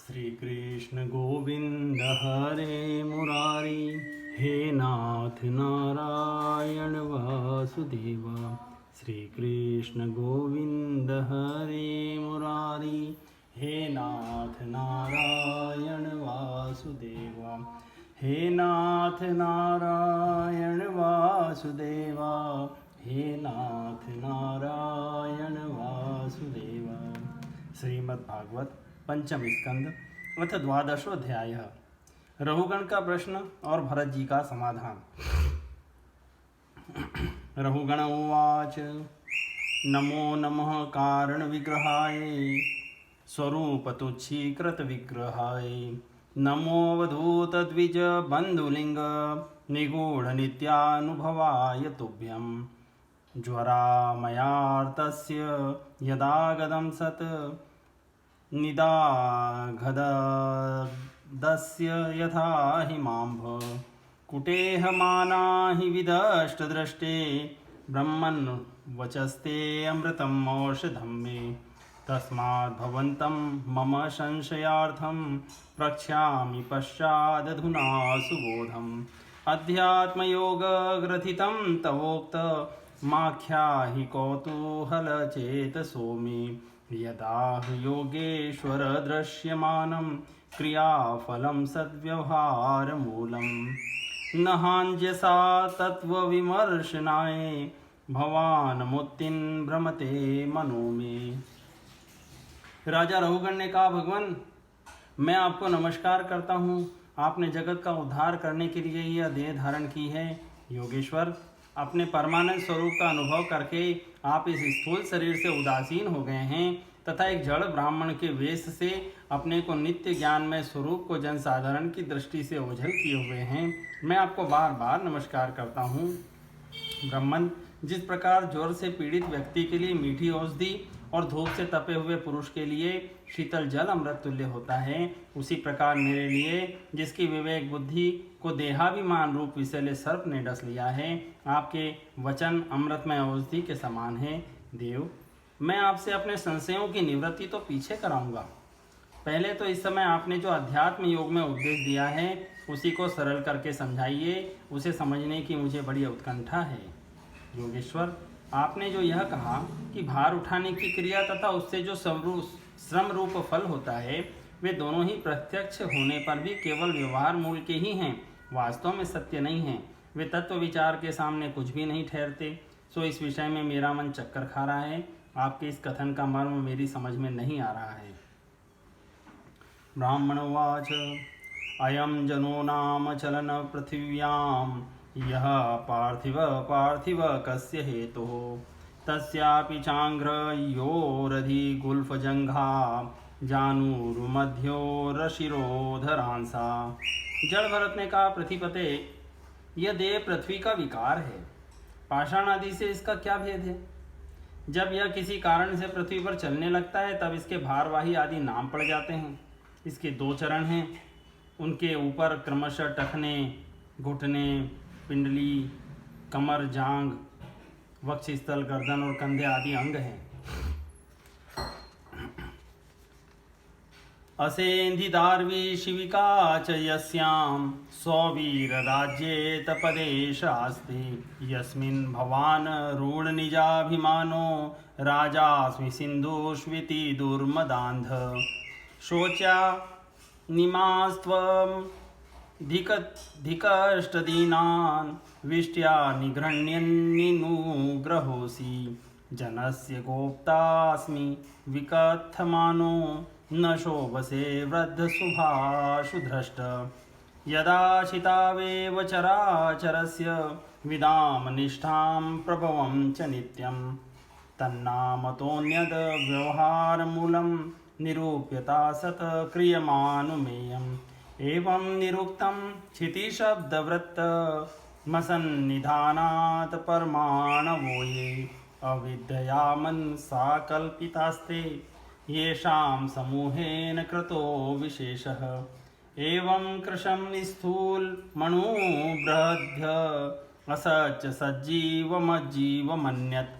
श्री कृष्ण गोविंद हरे मुरारी, हे नाथ नारायण वासुदेवा। श्री कृष्ण गोविंद हरे मुरारी, हे नाथ नारायण वासुदेवा। हे नाथ नारायण वासुदेवा, हे नाथ नारायण वासुदेवा। श्रीमद्भागवत पंचम स्कंद अथ द्वादशोऽध्याय। रहुगण का प्रश्न और भरत जी का समाधान। रहुगण उवाच, नमो नमः कारण विग्रहाय स्वरूप तुच्छीकृत विग्रहाय, नमो अवधूत द्विज बंधुलिंग निगूढ़ नित्यानुभवाय तुभ्यं। ज्वरामयार्तस्य यदागदं सत् निदाघदस्य यथा हिमाम्भ, कुटेहमाना हि विदष्टदृष्टे, ब्रह्मन् वचस्ते अमृतम् औषधं मे। तस्मात् भवन्तं मम संशयार्थं प्रक्ष्यामि पश्चादधुना सुबोधम्। अध्यात्मयोगग्रथितं तवोक्त माख्याहि कौतूहलचेतसो मे। यदा योगेश्वर दृश्यमानं क्रियाफलं सद्व्यवहारमूलं, न हाञ्जसा तत्त्वविमर्शनाय भवान् मुत्तिं भ्रमते मनो में। राजा रहुगण ने कहा, भगवान मैं आपको नमस्कार करता हूँ। आपने जगत का उद्धार करने के लिए यह देह धारण की है। योगेश्वर, अपने परमानंद स्वरूप का अनुभव करके आप इस स्थूल शरीर से उदासीन हो गए हैं तथा एक जड़ ब्राह्मण के वेश से अपने को नित्य ज्ञान में स्वरूप को जनसाधारण की दृष्टि से ओझल किए हुए हैं। मैं आपको बार बार नमस्कार करता हूँ। ब्राह्मण, जिस प्रकार ज्वर से पीड़ित व्यक्ति के लिए मीठी औषधि और धूप से तपे हुए पुरुष के लिए शीतल जल अमृत तुल्य होता है, उसी प्रकार मेरे लिए, जिसकी विवेक बुद्धि को देहाभिमान रूप विषैले सर्प ने डस लिया है, आपके वचन अमृतमय औषधि के समान है। देव, मैं आपसे अपने संशयों की निवृत्ति तो पीछे कराऊंगा। पहले तो इस समय आपने जो अध्यात्म योग में उपदेश दिया है उसी को सरल करके समझाइए। उसे समझने की मुझे बड़ी उत्कंठा है। योगेश्वर, आपने जो यह कहा कि भार उठाने की क्रिया तथा उससे जो श्रम रूप फल होता है, वे दोनों ही प्रत्यक्ष होने पर भी केवल व्यवहार मूल के ही हैं, वास्तव में सत्य नहीं हैं। वे तत्व विचार के सामने कुछ भी नहीं ठहरते। सो इस विषय में मेरा मन चक्कर खा रहा है। आपके इस कथन का मर्म मेरी समझ में नहीं आ रहा है। ब्राह्मणोवाच, अयं जनो नाम चलन पृथिव्यां, यः पार्थिव कस्य हेतुः, तस्यापि चाङ्घ्रयोरधिगुल्फजङ्घा, जानुर्मध्योरशिरोधरांसा। जड़ भरत ने कहा, पृथ्वीपते, यह देह पृथ्वी का विकार है। पाषाण आदि से इसका क्या भेद है? जब यह किसी कारण से पृथ्वी पर चलने लगता है तब इसके भारवाही आदि नाम पड़ जाते हैं। इसके दो चरण हैं, उनके ऊपर क्रमशः टखने, घुटने, पिंडली, कमर, जांग, वक्षस्थल, गर्दन और कंधे आदि अंग हैं। असेंधि दार्वी शिविका च यस्यां, सौवीर राज्ये तपदेशास्ति, यस्मिन् भवान् रूढ निजाभिमानो, राजास्मि सिन्धुष्विति दुर्मदान्ध। शोच्या निमास्त्वं धिकष्टदीनान्, विष्ट्या निगृह्यन्निनुग्रहोऽसि, जनस्य गोप्तास्मि विकथमानो, न शोभसे वृद्धसुभाषु धृष्ट। यदा शितावेव चराचरस्य, विदाम निष्ठां प्रभवं च नित्यं, तन्नामतोऽन्यद् व्यवहारमूलं, निरूप्यता सत् क्रियमानुमेयम्। एवं निरुक्तं क्षितिशब्दवृत्त मसन्निधानात् परमाणवो ये, अविद्ययामन् साकल्पितास्ते, येषां समूहेन कृतो विशेषः। एवं कृशं स्थूलमणुबृहद्य, असच्च सज्जीवमज्जीवमन्यत्,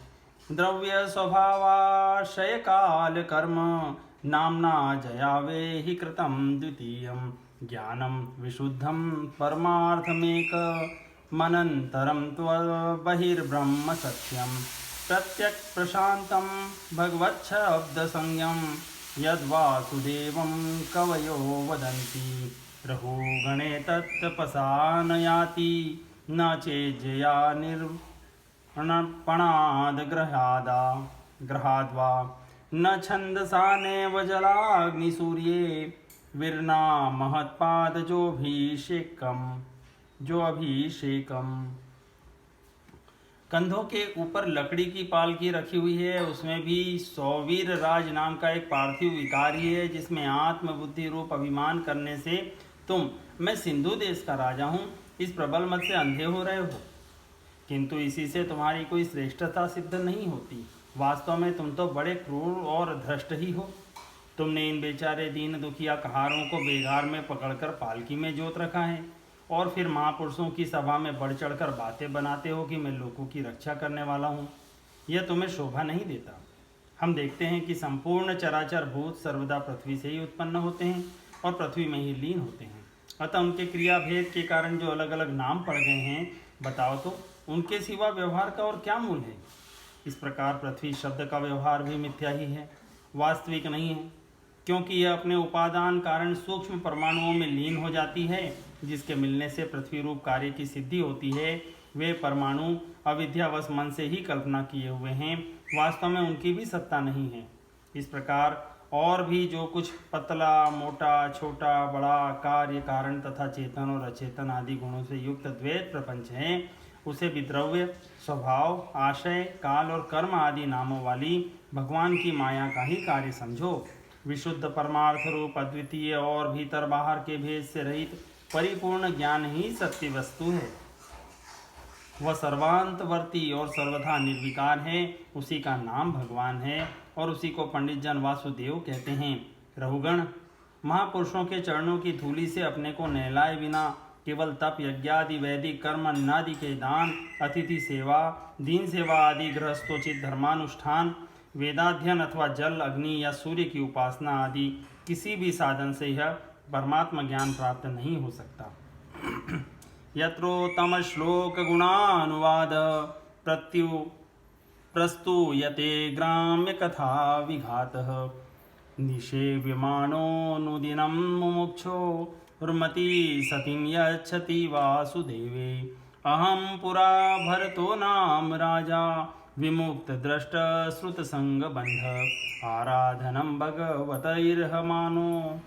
द्रव्य स्वभावाशय काल कर्म नाम्ना जयावे हि कृतं द्वितीयं ज्ञानं विशुद्धं परमार्थमेकमनन्तरं बहिर्ब्रह्म सत्यं प्रत्यक्प्रशान्तं भगवच्छब्दसंज्ञं यद्वासुदेवं कवयो वदन्ति रहुगणे तत्तपसा न याति न चेज्जया ग्रहाद्वा न छन्दसा नैव जलाग्निसूर्ये विरना जो अभिषेकम। कंधों के ऊपर लकड़ी की पालकी रखी हुई है, उसमें भी सौवीर राज नाम का एक पार्थिव विकारी है, जिसमें आत्मबुद्धि रूप अभिमान करने से तुम, मैं सिंधु देश का राजा हूँ, इस प्रबल मत से अंधे हो रहे हो। किंतु इसी से तुम्हारी कोई श्रेष्ठता सिद्ध नहीं होती। वास्तव में तुम तो बड़े क्रूर और धृष्ट ही हो। तुमने इन बेचारे दीन दुखिया कहारों को बेगार में पकड़कर पालकी में जोत रखा है और फिर महापुरुषों की सभा में बढ़ चढ़कर बातें बनाते हो कि मैं लोगों की रक्षा करने वाला हूँ। यह तुम्हें शोभा नहीं देता। हम देखते हैं कि संपूर्ण चराचर भूत सर्वदा पृथ्वी से ही उत्पन्न होते हैं और पृथ्वी में ही लीन होते हैं। अतः उनके क्रिया भेद के कारण जो अलग अलग नाम पड़ गए हैं, बताओ तो उनके सिवा व्यवहार का और क्या मूल है। इस प्रकार पृथ्वी शब्द का व्यवहार भी मिथ्या ही है, वास्तविक नहीं है, क्योंकि यह अपने उपादान कारण सूक्ष्म परमाणुओं में लीन हो जाती है, जिसके मिलने से पृथ्वी रूप कार्य की सिद्धि होती है। वे परमाणु अविद्यावश मन से ही कल्पना किए हुए हैं, वास्तव में उनकी भी सत्ता नहीं है। इस प्रकार और भी जो कुछ पतला मोटा छोटा बड़ा कार्य कारण तथा चेतन और अचेतन आदि गुणों से युक्त द्वैत प्रपंच है, उसे विद्रव्य स्वभाव आशय काल और कर्म आदि नामों वाली भगवान की माया का ही कार्य समझो। विशुद्ध परमार्थ रूप अद्वितीय और भीतर बाहर के भेद से रहित परिपूर्ण ज्ञान ही सत्य वस्तु है। वह सर्वांतवर्ती और सर्वथा निर्विकार है, उसी का नाम भगवान है और उसी को पंडित जन वासुदेव कहते हैं। रहुगण, महापुरुषों के चरणों की धूलि से अपने को नहलाए बिना केवल तप यज्ञादि वैदिक कर्म अन्नादि के दान, अतिथि सेवा, दीन सेवा आदि गृहस्थोचित धर्मानुष्ठान, वेदाध्ययन अथवा जल अग्नि या सूर्य की उपासना आदि किसी भी साधन से यह परमात्मा ज्ञान प्राप्त नहीं हो सकता। यत्रोत्तम श्लोक गुणानुवाद प्रस्तूयते ग्राम्य कथा विघातः निषेव्यमानोऽनुदिनं मुमुक्षो रुमति सतीं यच्छति वासुदेवे। अहं पुरा भरतो नाम राजा विमुक्त दृष्ट श्रुत संग बंध आराधनं भगवतैर्हमानो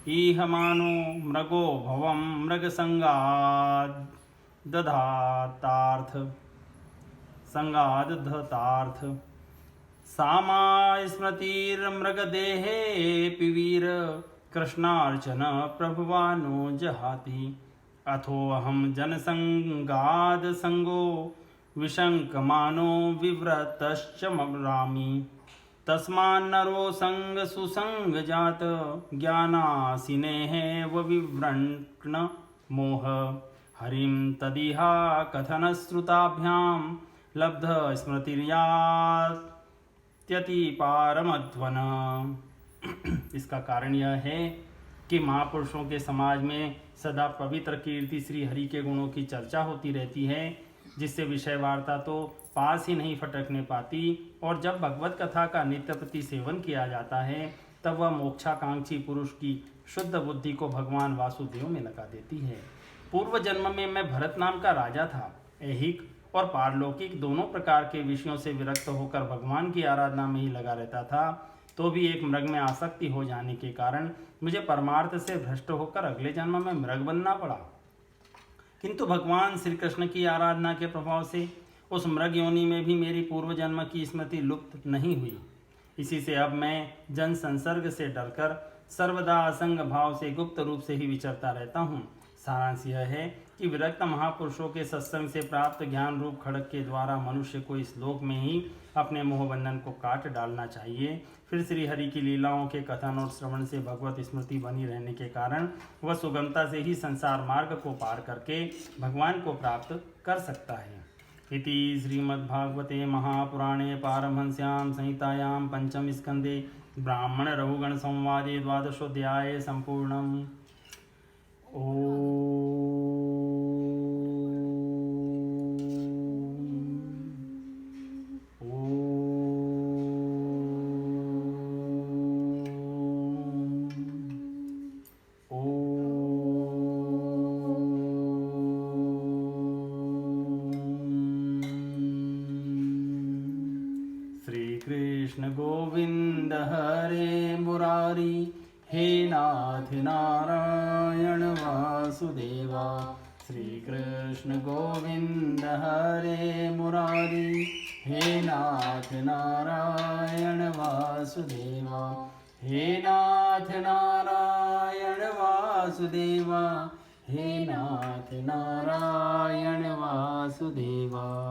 ईहमानो मृगो भवं मृगसंगाद दधातार्थ सामा स्मृतिर्मृगदेहे पिवीर कृष्णार्चन प्रभुवानो जहाति अथोऽहं जनसंगाद संगो विशंकमानो विव्रतश्च मरामि तस्मान्नरो संग सुसंग जात ज्ञानासिनेह विव्रण्ण मोह हरिं तदिहा कथनश्रुताभ्यां लब्ध स्मृतिर्यात्यति पारमध्वन। इसका कारण यह है कि महापुरुषों के समाज में सदा पवित्र कीर्ति श्री हरि के गुणों की चर्चा होती रहती है, जिससे विषय वार्ता तो पास ही नहीं फटकने पाती, और जब भगवत कथा का नित्य प्रति सेवन किया जाता है तब वह मोक्षाकांक्षी पुरुष की शुद्ध बुद्धि को भगवान वासुदेव में लगा देती है। पूर्व जन्म में मैं भरत नाम का राजा था। ऐहिक और पारलौकिक दोनों प्रकार के विषयों से विरक्त होकर भगवान की आराधना में ही लगा रहता था, तो भी एक मृग में आसक्ति हो जाने के कारण मुझे परमार्थ से भ्रष्ट होकर अगले जन्म में मृग बनना पड़ा। किंतु भगवान श्री कृष्ण की आराधना के प्रभाव से उस मृग योनि में भी मेरी पूर्व जन्म की स्मृति लुप्त नहीं हुई। इसी से अब मैं जन संसर्ग से डरकर सर्वदा असंग भाव से गुप्त रूप से ही विचरता रहता हूँ। सारांश यह है कि विरक्त महापुरुषों के सत्संग से प्राप्त ज्ञान रूप खड़ग के द्वारा मनुष्य को इस लोक में ही अपने मोहबंधन को काट डालना चाहिए। फिर श्री हरि की लीलाओं के कथन और श्रवण से भगवत स्मृति बनी रहने के कारण वह सुगमता से ही संसार मार्ग को पार करके भगवान को प्राप्त कर सकता है। इति श्रीमद्भागवते महापुराणे पारमहंस्यां संहितायां पंचम स्कंदे ब्राह्मण रघुगण संवादे द्वादशोऽध्याये सम्पूर्णम्। श्री कृष्ण गोविंद हरे मुरारी, हे नाथ नारायण वासुदेवा। श्री कृष्ण गोविंद हरे मुरारी, हे नाथ नारायण वासुदेवा। हे नाथ नारायण वासुदेवा, हे नाथ नारायण वासुदेवा।